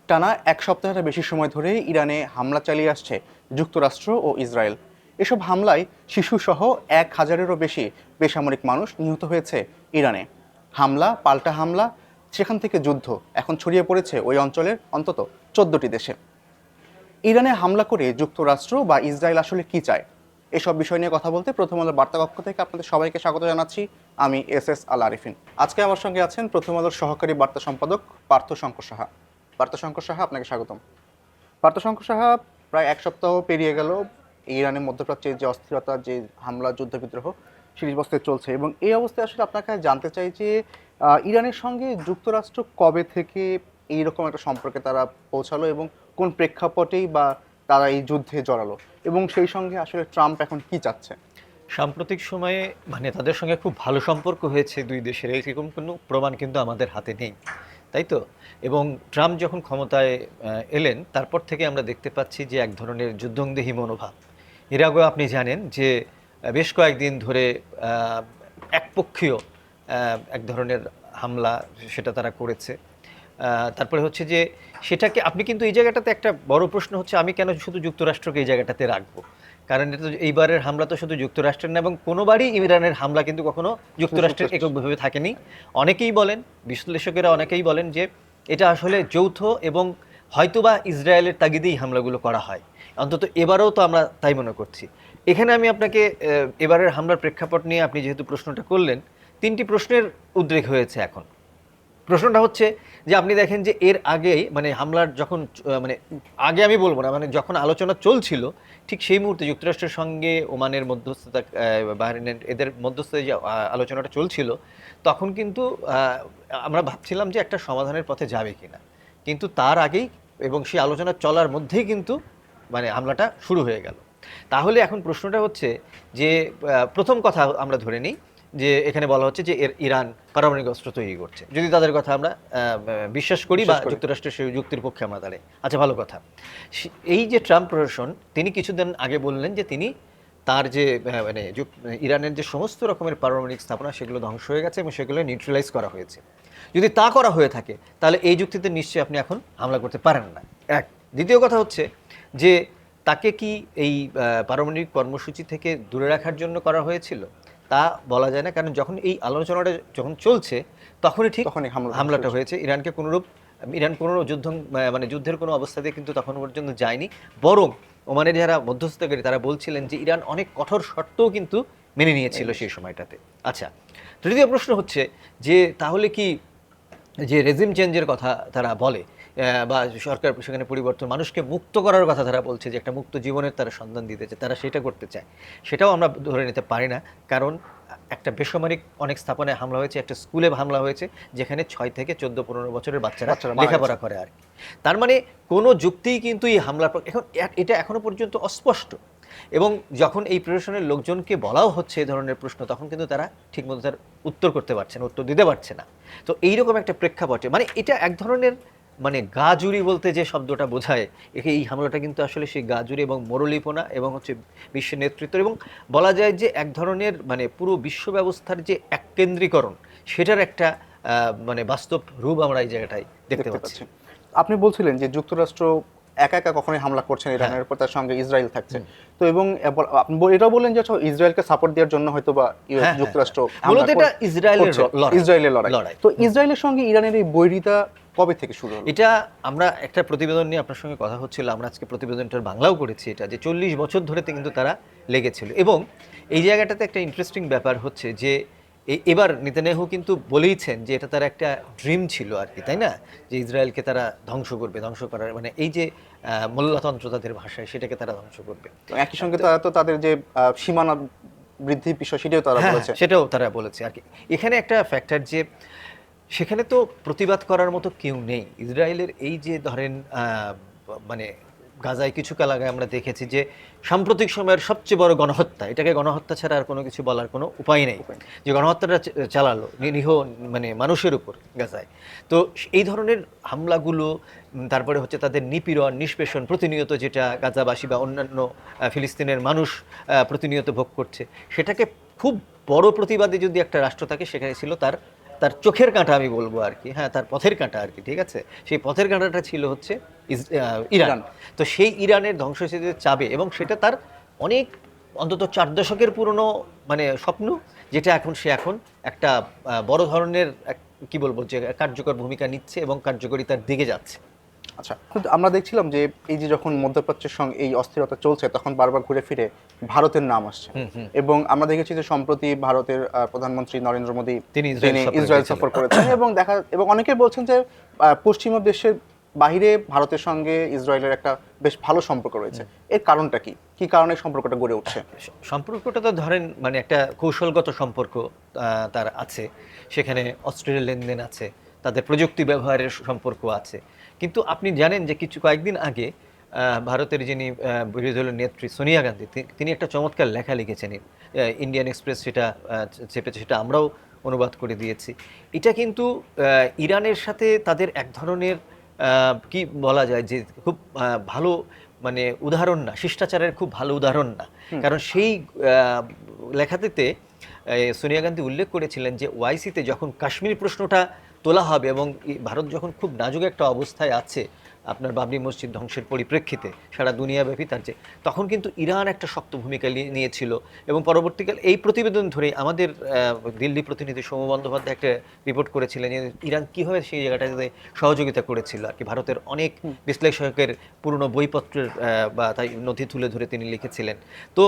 টানা এক সপ্তাহের বেশি সময় ধরে ইরানে হামলা চালিয়ে আসছে যুক্তরাষ্ট্র ও ইসরায়েল। এসব হামলায় শিশুসহ 1,000-এরও বেশি বেসামরিক মানুষ নিহত হয়েছে ইরানে। হামলা পাল্টা হামলা, সেখান থেকে যুদ্ধ এখন ছড়িয়ে পড়েছে ওই অঞ্চলের অন্তত 14টি দেশে। ইরানে হামলা করে যুক্তরাষ্ট্র বা ইসরায়েল আসলে কি চায়, এসব বিষয় নিয়ে কথা বলতে প্রথম আলোর বার্তা কক্ষ থেকে আপনাদের সবাইকে স্বাগত জানাচ্ছি। আমি এস আল আরিফিন। আজকে আমার সঙ্গে আছেন প্রথম আলোর সহকারী বার্তা সম্পাদক পার্থ শঙ্কর সাহা। পার্থ শঙ্কর সাহা, আপনাকে স্বাগতম। পার্থ শঙ্কর সাহা, প্রায় এক সপ্তাহ পেরিয়ে গেল ইরানের মধ্যপ্রাচ্যের যে অস্থিরতা, যে হামলা, যুদ্ধ বিদ্রোহ সেই অবস্থায় চলছে, এবং এই অবস্থায় আসলে আপনাকে জানতে চাই যে ইরানের সঙ্গে যুক্তরাষ্ট্র কবে থেকে এইরকম একটা সম্পর্কে তারা পৌঁছালো এবং কোন প্রেক্ষাপটেই বা তারা এই যুদ্ধে জড়ালো, এবং সেই সঙ্গে আসলে ট্রাম্প এখন কি চাচ্ছে? সাম্প্রতিক সময়ে তাদের সঙ্গে খুব ভালো সম্পর্ক হয়েছে দুই দেশের, এরকম কোনো প্রমাণ কিন্তু আমাদের হাতে নেই, তাই তো। এবং ট্রাম্প যখন ক্ষমতায় এলেন তারপর থেকে আমরা দেখতে পাচ্ছি যে এক ধরনের যুদ্ধংদেহী মনোভাব। এর আগেও আপনি জানেন যে বেশ কয়েকদিন ধরে একপক্ষীয় এক ধরনের হামলা সেটা তারা করেছে। তারপরে হচ্ছে যে সেটাকে আপনি কিন্তু এই জায়গাটাতে একটা বড় প্রশ্ন হচ্ছে, আমি কেন শুধু যুক্তরাষ্ট্রকে এই জায়গাটাতে রাখবো? কারণ এটা এইবারের হামলা তো শুধু যুক্তরাষ্ট্রের না, এবং কোনোবারই ইরানের হামলা কিন্তু কখনো যুক্তরাষ্ট্রের এককভাবে থাকেনি। অনেকেই বলেন, বিশ্লেষকেরা অনেকেই বলেন যে এটা আসলে যৌথ এবং হয়তোবা ইসরায়েলের তাগিদেই হামলাগুলো করা হয়। অন্তত এবারেও তো আমরা তাই মনে করছি। এখানে আমি আপনাকে এবারের হামলার প্রেক্ষাপট নিয়ে আপনি যেহেতু প্রশ্নটা করলেন, 3টি প্রশ্নের উদ্রেক হয়েছে এখন। প্রশ্নটা হচ্ছে যে আপনি দেখেন যে এর আগেই হামলার যখন আগে আমি বলবো না, যখন আলোচনা চলছিল ঠিক সেই মুহূর্তে যুক্তরাষ্ট্রের সঙ্গে ওমানের মধ্যস্থতা, বাহরাইনের এদের মধ্যস্থতায় যে আলোচনাটা চলছিল, তখন কিন্তু আমরা ভাবছিলাম যে একটা সমাধানের পথে যাবে কিনা, কিন্তু তার আগেই এবং সেই আলোচনা চলার মধ্যেই কিন্তু হামলাটা শুরু হয়ে গেল। তাহলে এখন প্রশ্নটা হচ্ছে যে প্রথম কথা আমরা ধরে নিই যে এখানে বলা হচ্ছে যে ইরান পারমাণবিক অস্ত্র তৈরি করছে, যদি তাদের কথা আমরা বিশ্বাস করি বা যুক্তরাষ্ট্রের সেই যুক্তির পক্ষে আমরা দাঁড়াই, আচ্ছা ভালো কথা। এই যে ট্রাম্প প্রশাসন, তিনি কিছুদিন আগে বললেন যে তিনি তার যে ইরানের যে সমস্ত রকমের পারমাণবিক স্থাপনা সেগুলো ধ্বংস হয়ে গেছে এবং সেগুলো নিউট্রালাইজ করা হয়েছে। যদি তা করা হয়ে থাকে তাহলে এই যুক্তিতে নিশ্চয়ই আপনি এখন হামলা করতে পারেন না, এক। দ্বিতীয় কথা হচ্ছে যে তাকে কি এই পারমাণবিক কর্মসূচি থেকে দূরে রাখার জন্য করা হয়েছিল তা বলা যায় না, কারণ যখন এই আলোচনাটা যখন চলছে তখনই হামলাটা হয়েছে। ইরান কোনো যুদ্ধের কোনো অবস্থাতে কিন্তু তখন পর্যন্ত যায়নি, বরং ওমানের যারা মধ্যস্থতাকারী তারা বলছিলেন যে ইরান অনেক কঠোর শর্তও কিন্তু মেনে নিয়েছিল সেই সময়টাতে। আচ্ছা, তৃতীয় প্রশ্ন হচ্ছে যে তাহলে কি যে রেজিম চেঞ্জের কথা তারা বলে বা সরকার সেখানে পরিবর্তন, মানুষকে মুক্ত করার কথা তারা বলছে, যে একটা মুক্ত জীবনের তারা সন্ধান দিতে চায়, তারা সেটা করতে চায়, সেটাও আমরা ধরে নিতে পারি না। কারণ একটা বেসামরিক অনেক স্থাপনায় হামলা হয়েছে, একটা স্কুলে হামলা হয়েছে যেখানে 6 থেকে 14-15 বছরের বাচ্চারা লেখাপড়া করে আর কি। তার কোনো যুক্তিই কিন্তু এই হামলার এটা এখনো পর্যন্ত অস্পষ্ট। এবং যখন এই প্রশাসনের লোকজনকে বলাও হচ্ছে এই ধরনের প্রশ্ন, তখন কিন্তু তারা ঠিকমতো তার উত্তর করতে পারছে না, উত্তর দিতে পারছে না। তো এইরকম একটা প্রেক্ষাপটে এটা এক ধরনের গাজুরি বলতে যে শব্দটা বোঝায়, এই হামলাটা কিন্তু আসলে সেই গাজুরি এবং মোরলিপনা এবং হচ্ছে বিশ্বের নেতৃত্ব, এবং বলা যায় যে এক ধরনের পুরো বিশ্ব ব্যবস্থার যে এককেন্দ্রীকরণ, সেটার একটা বাস্তব রূপ আমরা এই জায়গাটায় দেখতে পাচ্ছি। আপনি বলছিলেন যে যুক্তরাষ্ট্র একা একা কখনোই হামলা করছেন ইরানের উপর, তার সঙ্গে ইসরায়েল থাকছে। তো এবং আপনি এটাও বললেন যে ইসরায়েলকে সাপোর্ট দেওয়ার জন্য হয়তো বা যুক্তরাষ্ট্র মূলত এটা ইসরায়েলের লড়াই। তো ইসরায়েলের সঙ্গে ইরানের এই বৈরিতা কবে থেকে শুরু হলো? এটা আমরা একটা প্রতিবেদন নিয়ে আপনার সঙ্গে কথা হচ্ছিল, আমরা আজকে প্রতিবেদনটার বাংলাও করেছি, এটা যে 40 বছর ধরে কিন্তু তারা লেগেছিল। এবং এই জায়গাটাতে একটা ইন্টারেস্টিং ব্যাপার হচ্ছে যে এবার নেতানিয়াহু কিন্তু বলেইছেন যে এটা তার একটা ড্রিম ছিল আর কি, তাই না, যে ইসরায়েলকে তারা ধ্বংস করবে, ধ্বংস করার এই যে মোল্লাতন্ত্র তাদের ভাষায়, সেটাকে তারা ধ্বংস করবে। একই সঙ্গে তারা তো তাদের যে সীমানা বৃদ্ধির বিষয় সেটাও তারা বলেছে, সেটাও তারা বলেছে আর কি। এখানে একটা ফ্যাক্টর যে সেখানে তো প্রতিবাদ করার মতো কেউ নেই। ইসরায়েলের এই যে ধরেন গাজায় কিছুকাল আগে আমরা দেখেছি যে সাম্প্রতিক সময়ের সবচেয়ে বড় গণহত্যা, এটাকে গণহত্যা ছাড়া আর কোনো কিছু বলার কোনো উপায় নেই, যে গণহত্যাটা চালালো নিরীহ মানুষের উপর গাজায়। তো এই ধরনের হামলাগুলো, তারপরে হচ্ছে তাদের নিপীড়ন, নিষ্পেষণ প্রতিনিয়ত, যেটা গাজাবাসী বা অন্যান্য ফিলিস্তিনের মানুষ প্রতিনিয়ত ভোগ করছে, সেটাকে খুব বড় প্রতিবাদী যদি একটা রাষ্ট্র থাকে সেখানে ছিল তার তার চোখের কাঁটা আমি বলবো আর কি, হ্যাঁ তার পথের কাঁটা আর কি, ঠিক আছে, সেই পথের কাঁটাটা ছিল হচ্ছে ইরান। ইরান। তো সেই ইরানের ধ্বংসযজ্ঞে চাবে, এবং সেটা তার অনেক অন্তত 4 দশকের পুরনো মানে স্বপ্ন, যেটা সে এখন একটা বড় ধরনের কি বলবো যে কার্যকর ভূমিকা নিচ্ছে এবং কার্যকরিতার দিকে যাচ্ছে। আচ্ছা, কিন্তু আমরা দেখছিলাম যে এই যে যখন মধ্যপ্রাচ্যের সঙ্গে এই অস্থিরতা চলছে, তখন বারবার ঘুরে ফিরে ভারতের নাম আসছে। এবং আমরা দেখেছি যে সম্প্রতি ভারতের প্রধানমন্ত্রী নরেন্দ্র মোদী তিনি ইসরায়েল সফর করেছেন এবং অনেকে বলছেন যে পশ্চিমা দেশের বাইরে ভারতের সঙ্গে ইসরায়েলের একটা বেশ ভালো সম্পর্ক রয়েছে। এর কারণটা কি, কি কারণে সম্পর্কটা গড়ে উঠছে? সম্পর্কটা তো ধরেন মানে একটা কৌশলগত সম্পর্ক তার আছে, সেখানে অস্ত্রের লেনদেন আছে, তাদের প্রযুক্তি ব্যবহারের সম্পর্ক আছে। কিন্তু আপনি জানেন যে কয়েকদিন আগে ভারতের যিনি বিরোধী দলের নেত্রী সোনিয়া গান্ধী, তিনি একটা চমৎকার লেখা লিখেছেন, ইন্ডিয়ান এক্সপ্রেস সেটা চেপেছে, সেটা আমরাও অনুবাদ করে দিয়েছি। এটা কিন্তু ইরানের সাথে তাদের এক ধরনের কি বলা যায় যে খুব ভালো মানে উদাহরণ না, শিষ্টাচারের খুব ভালো উদাহরণ না। কারণ সেই লেখাটিতে সোনিয়া গান্ধী উল্লেখ করেছিলেন যে ওআইসিতে যখন কাশ্মীর প্রশ্নটা তোলা হবে এবং ভারত যখন খুব নাজুক একটা অবস্থায় আছে আপনার বাবরি মসজিদ ধ্বংসের পরিপ্রেক্ষিতে সারা দুনিয়াব্যাপী, তখন কিন্তু ইরান একটা শক্ত ভূমিকা নিয়েছিল। এবং পরবর্তীকালে এই প্রতিবেদন ধরে আমাদের দিল্লি প্রতিনিধি সৌম্য বন্দ্যোপাধ্যায় একটা রিপোর্ট করেছিলেন যে ইরান কীভাবে সেই জায়গাটাতে সহযোগিতা করেছিল আর কি। ভারতের অনেক বিশ্লেষকের পুরনো বইপত্রের বা তাই নথি তুলে ধরে তিনি লিখেছিলেন। তো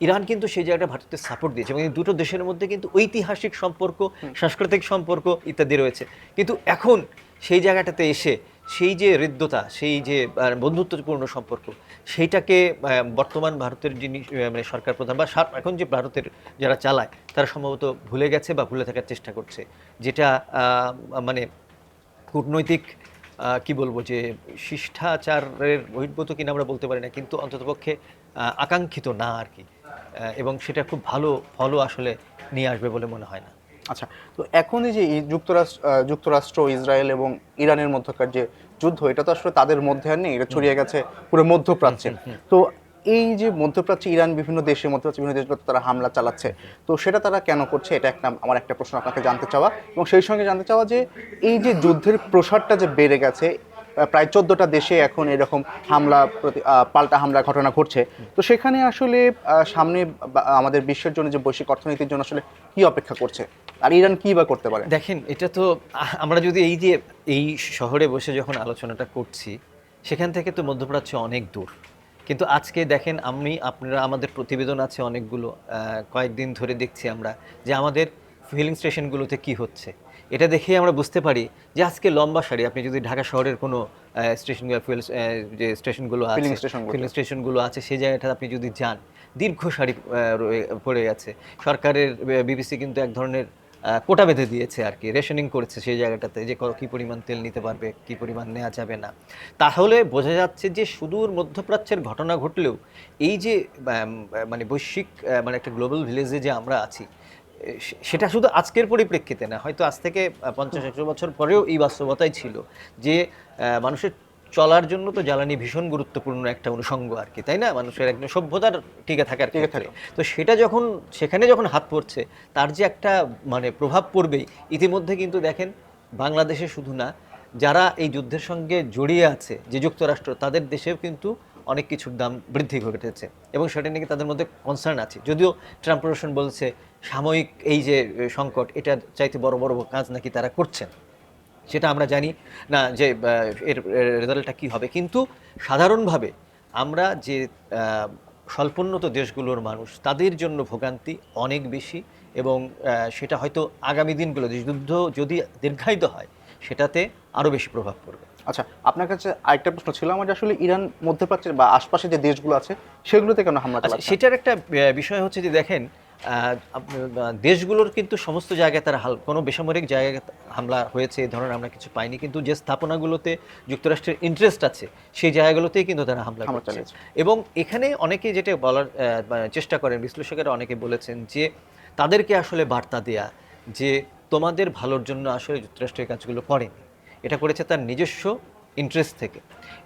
ইরান কিন্তু সেই জায়গাটা ভারতের সাপোর্ট দিয়েছে, এবং এই দুটো দেশের মধ্যে কিন্তু ঐতিহাসিক সম্পর্ক, সাংস্কৃতিক সম্পর্ক ইত্যাদি রয়েছে। কিন্তু এখন সেই জায়গাটাতে এসে সেই যে হৃদ্যতা, সেই যে বন্ধুত্বপূর্ণ সম্পর্ক, সেইটাকে বর্তমান ভারতের যিনি মানে সরকার প্রধান বা এখন যে ভারতের যারা চালায় তারা সম্ভবত ভুলে গেছে বা ভুলে থাকার চেষ্টা করছে, যেটা মানে কূটনৈতিক কি বলবো যে শিষ্টাচারের বহির্ভূত কিনা আমরা বলতে পারি না, কিন্তু অন্ততপক্ষে আকাঙ্ক্ষিত না আর কি। এবং সেটা খুব ভালো ফলও আসলে নিয়ে আসবে বলে মনে হয় না। আচ্ছা, তো এখন এই যে যুক্তরাষ্ট্র ইসরায়েল এবং ইরানের মধ্যকার যে যুদ্ধ, এটা তো আসলে তাদের মধ্যে আর নেই, এটা ছড়িয়ে গেছে পুরো মধ্যপ্রাচ্যে। তো এই যে মধ্যপ্রাচ্যে ইরান বিভিন্ন দেশগুলোতে তারা হামলা চালাচ্ছে, তো সেটা তারা কেন করছে, এটা আমার একটা প্রশ্ন আপনাকে জানতে চাওয়া, এবং সেই সঙ্গে জানতে চাওয়া যে এই যে যুদ্ধের প্রসারটা যে বেড়ে গেছে, প্রায় 14টা দেশে এখন এরকম পাল্টা হামলা ঘটনা ঘটছে, তো সেখানে আসলে সামনে আমাদের বিশ্বের জন্য যে বৈশ্বিক অর্থনীতির জন্য আসলে কি অপেক্ষা করছে, আর ইরান কি বা করতে পারে? দেখেন, এটা তো আমরা যদি এই শহরে বসে যখন আলোচনাটা করছি, সেখান থেকে তো মধ্যপ্রাচ্য অনেক দূর। কিন্তু আজকে দেখেন, আপনারা আমাদের প্রতিবেদন আছে অনেকগুলো, কয়েকদিন ধরে দেখছি আমরা যে আমাদের ফিলিং স্টেশনগুলোতে কি হচ্ছে। এটা দেখেই আমরা বুঝতে পারি যে আজকে লম্বা সারি, আপনি যদি ঢাকা শহরের কোনো যে স্টেশনগুলো আছে, ফিলিং স্টেশনগুলো আছে, সেই জায়গাটা আপনি যদি যান, দীর্ঘ সারি পড়ে আছে। সরকারের বিবিসি কিন্তু এক ধরনের কোটা বেঁধে দিয়েছে আর কি, রেশনিং করেছে সেই জায়গাটাতে, যে কী পরিমাণ তেল নিতে পারবে, কী পরিমাণ নেওয়া যাবে না। তাহলে বোঝা যাচ্ছে যে সুদূর মধ্যপ্রাচ্যের ঘটনা ঘটলেও এই যে মানে বৈশ্বিক মানে একটা গ্লোবাল ভিলেজে যে আমরা আছি, সেটা শুধু আজকের পরিপ্রেক্ষিতে না, হয়তো আজ থেকে 50-100 বছর পরেও এই বাস্তবতাই ছিল যে মানুষের চলার জন্য তো জ্বালানি ভীষণ গুরুত্বপূর্ণ একটা অনুষঙ্গ আর কি, তাই না, মানুষের একদম সভ্যতার টিকে থাকার ক্ষেত্রে। তো সেটা সেখানে যখন হাত পড়ছে, তার যে একটা মানে প্রভাব পড়বেই। ইতিমধ্যে কিন্তু দেখেন, বাংলাদেশে শুধু না, যারা এই যুদ্ধের সঙ্গে জড়িয়ে আছে যে যুক্তরাষ্ট্র, তাদের দেশেও কিন্তু অনেক কিছুর দাম বৃদ্ধি ঘটেছে, এবং সেটা নিয়ে তাদের মধ্যে কনসার্ন আছে। যদিও ট্রাম্প প্রশাসন বলছে সাময়িক এই যে সংকট, এটার চাইতে বড় বড় কাজ নাকি তারা করছেন, সেটা আমরা জানি না যে এর রেজাল্টটা কী হবে। কিন্তু সাধারণভাবে আমরা যে স্বল্পোন্নত দেশগুলোর মানুষ, তাদের জন্য ভোগান্তি অনেক বেশি, এবং সেটা হয়তো আগামী দিনগুলো যুদ্ধ যদি দীর্ঘায়িত হয়, সেটাতে আরও বেশি প্রভাব পড়বে। আচ্ছা, আপনার কাছে আরেকটা প্রশ্ন ছিল আমার, যে আসলে ইরান মধ্যপ্রাচ্যের বা আশপাশে যে দেশগুলো আছে সেগুলোতে কেন হামলা চালাচ্ছে? সেটার একটা বিষয় হচ্ছে যে দেখেন, দেশগুলোর কিন্তু সমস্ত জায়গায় তারা কোনো বেসামরিক জায়গায় হামলা হয়েছে এই ধরনের আমরা কিছু পাইনি, কিন্তু যে স্থাপনাগুলোতে যুক্তরাষ্ট্রের ইন্টারেস্ট আছে সেই জায়গাগুলোতেই কিন্তু তারা হামলা চালিয়েছে। এবং এখানে অনেকে যেটা বলার চেষ্টা করেন, বিশ্লেষকেরা অনেকে বলেছেন যে তাদেরকে আসলে বার্তা দেয়া যে তোমাদের ভালোর জন্য আসলে যুক্তরাষ্ট্রের কাজগুলো করেনি, এটা করেছে তার নিজস্ব ইন্টারেস্ট থেকে।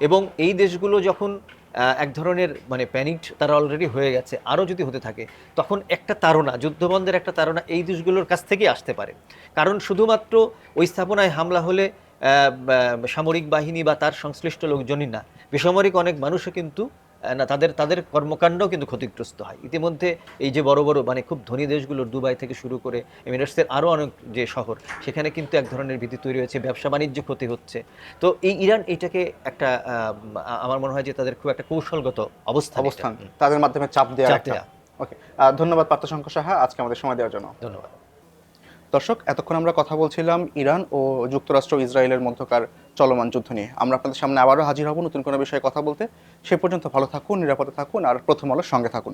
এবং এই দেশগুলো যখন এক ধরনের মানে প্যানিক তারা অলরেডি হয়ে গেছে, আরও যদি হতে থাকে তখন একটা তাড়না, যুদ্ধবন্ধের একটা তাড়না এই দেশগুলোর কাছ থেকেই আসতে পারে। কারণ শুধুমাত্র ওই স্থাপনায় হামলা হলে সামরিক বাহিনী বা তার সংশ্লিষ্ট লোকজনই না, বেসামরিক অনেক মানুষও কিন্তু না তাদের তাদের কর্মকাণ্ডও কিন্তু ক্ষতিগ্রস্ত হয়। ইতিমধ্যে এই যে বড় বড় মানে খুব ধনী দেশগুলোর দুবাই থেকে শুরু করে এমিরেটসের আরও অনেক যে শহর, সেখানে কিন্তু এক ধরনের ভীতি তৈরি হয়েছে, ব্যবসা বাণিজ্য ক্ষতি হচ্ছে। তো এই ইরান এটাকে একটা আমার মনে হয় যে তাদের খুব একটা কৌশলগত অবস্থান অবস্থান তাদের মাধ্যমে চাপ দেওয়ার চাপ একটা। দেয়া। ওকে, ধন্যবাদ পার্থশঙ্কর সাহা আজকে আমাদের সময় দেওয়ার জন্য। ধন্যবাদ। দর্শক, এতক্ষণ আমরা কথা বলছিলাম ইরান ও যুক্তরাষ্ট্র ইসরায়েলের মধ্যকার চলমান যুদ্ধ নিয়ে। আমরা আপনাদের সামনে আবারও হাজির হব নতুন কোনো বিষয়ে কথা বলতে। সে পর্যন্ত ভালো থাকুন, নিরাপদে থাকুন, আর প্রথম আলোর সঙ্গে থাকুন।